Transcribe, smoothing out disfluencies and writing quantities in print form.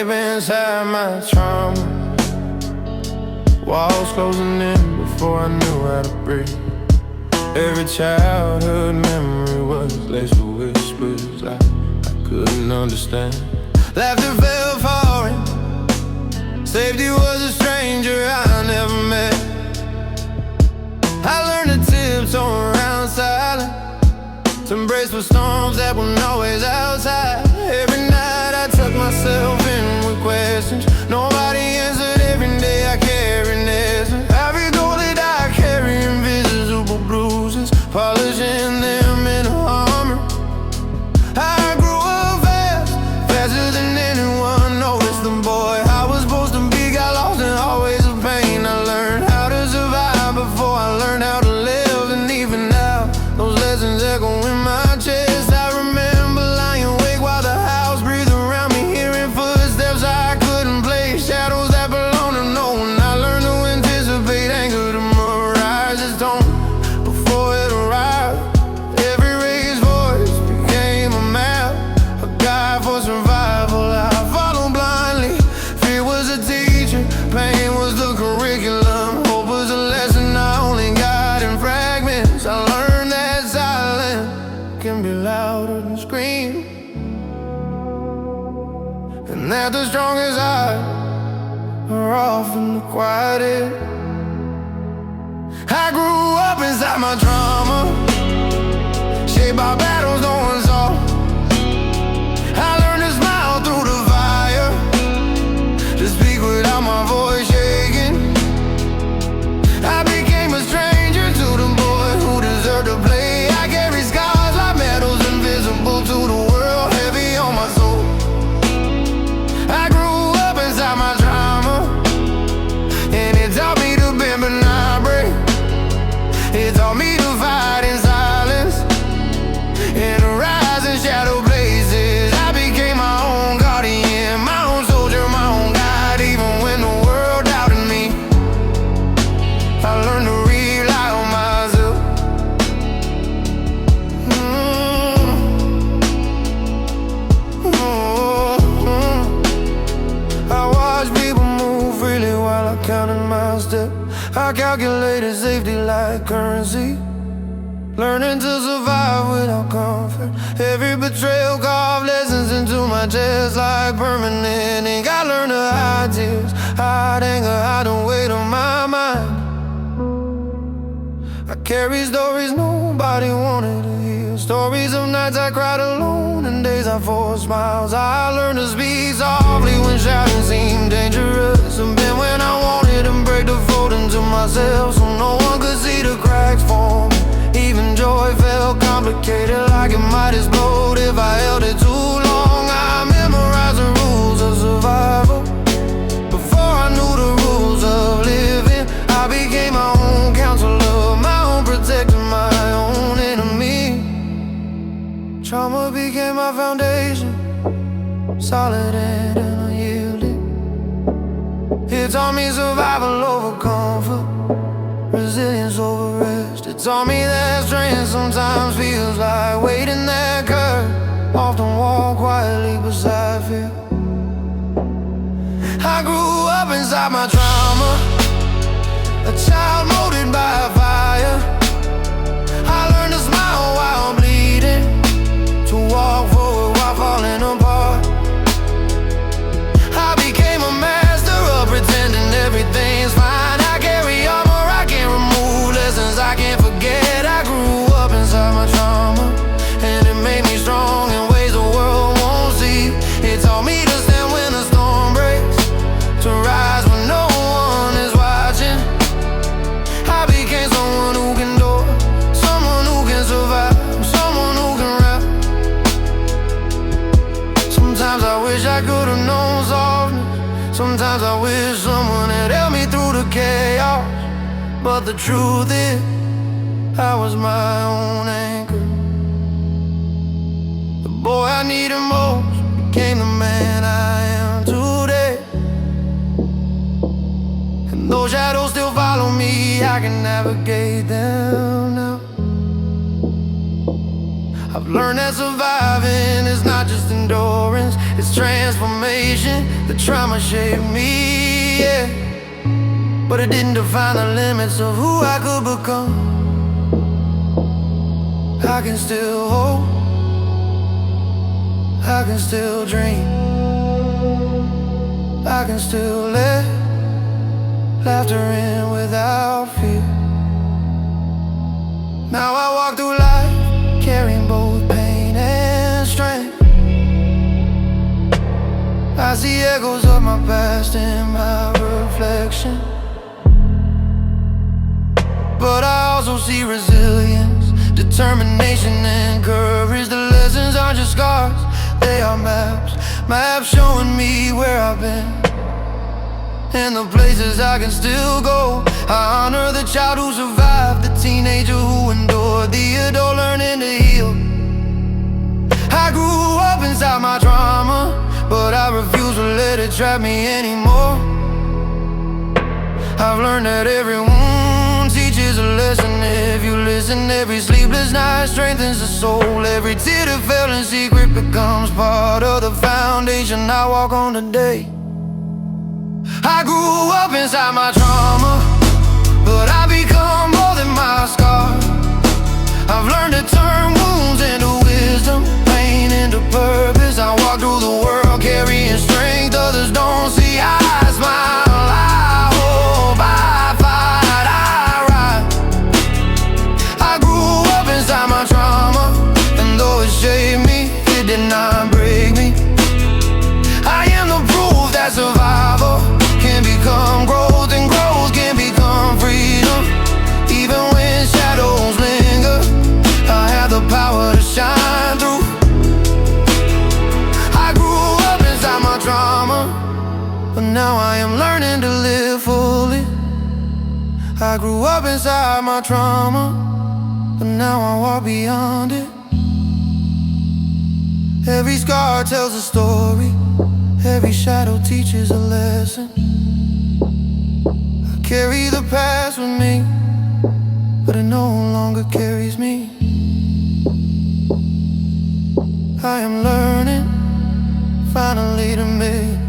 Safe inside my trauma, walls closing in before I knew how to breathe. Every childhood memory was laced with whispers I couldn't understand. Laughter felt foreign, safety was a stranger I never met. I learned to tiptoe around silent, to embrace the storms that weren't always outside. Every night I tucked myself in with questions nobody answered. Every day I carry lessons. Every goal that I carry invisible bruises, polishing them in armor. I grew up fast, faster than anyone noticed. The boy I was supposed to be got lost in hallways of pain. I learned how to survive before I learned how to live. And even now, those lessons echo in my chest. I remember lying awake while the house breathed around me, hearing footsteps I couldn't place, shadows that belong to no one. I learned to anticipate anger to memorize its tone before it arrived. Every raised voice became a map, a guide for survival. I followed blindly. Fear was a teacher, pain was the curriculum, hope was a lesson I only got in fragments. I learned that silence can be louder than scream, and that the strongest eyes are often the quietest. I grew up inside my trauma, shaped by battles no one saw. I learned to smile through the fire, to speak without my voice shaking. I became a stranger to the boy who deserved to play. I carry scars like medals, invisible to the world, heavy on my soul. I grew up inside my trauma, and it taught me to bend but not break. It taught me to fight in silence and to rise in shadow places. I became my own guardian, my own soldier, my own guide. Even when the world doubted me, I learned to rely on myself. I watched people move freely while I counted my steps. I calculated safety like currency, learning to survive without comfort. Every betrayal carved lessons into my chest like permanent ink. I learned to hide tears, hide anger, hide the weight of my mind. I carry stories nobody wanted to hear, stories of nights I cried alone and days I forced smiles. I learned to speak softly when shouting seemed dangerous, and bend when I wanted, and break the fold into myself so no one could see the cracks form. Even joy felt complicated, like it might explode if I held it too long. I memorized the rules of survival before I knew the rules of living. I became my own counselor, my own protector, my own enemy. Trauma became my foundation, solid and unyielding. It taught me survival over comfort, resilience over rest. It taught me that strength sometimes feels like weight in that curve, often walk quietly beside fear. I grew up inside my trauma, a child molded by fire. I learned to smile while bleeding, to walk forward while falling apart. I became a master of pretending everything's fine. I carry armor I can't remove, lessons I can't forget. I grew up inside my trauma, and it made me strong in ways the world won't see. It taught me to stand when the storm breaks, to rise when no one is watching. I became someone who can endure, someone who can survive, someone who can rap. Sometimes I wish I could have known softness, sometimes I wish someone had held me through the chaos. But the truth is, I was my own anchor. The boy I needed most became the man I am today. And though shadows still follow me, I can navigate them now. I've learned that surviving is not just endurance, it's transformation. The trauma shaped me, yeah, but it didn't define the limits of who I could become. I can still hope, I can still dream, I can still let laughter in without fear. Now I walk through life carrying both pain and strength. I see echoes of my past in my reflection, but I also see resilience, determination and courage. The lessons aren't just scars, they are maps. Maps showing me where I've been and the places I can still go. I honor the child who survived, the teenager who endured, the adult learning to heal. I grew up inside my trauma, but I refuse to let it trap me anymore. I've learned that every wound teaches a lesson. If you listen, every sleepless night strengthens the soul. Every tear that fell in secret becomes part of the foundation I walk on today. I grew up inside my trauma, but I become more than my scars. I've learned to turn wounds into wisdom, pain into purpose. I walk through the world carrying strength others don't see. I smile, I hope, I fight, I ride. I grew up inside my trauma, and though it shaped me, it did not break me. I am the proof that survival can become growth, and growth can become freedom. Even when shadows linger, I have the power to shine through. I grew up inside my trauma, but now I am learning to live fully. I grew up inside my trauma, but now I walk beyond it. Every scar tells a story, every shadow teaches a lesson. I carry the past with me, but it no longer carries me. I am learning, finally, to make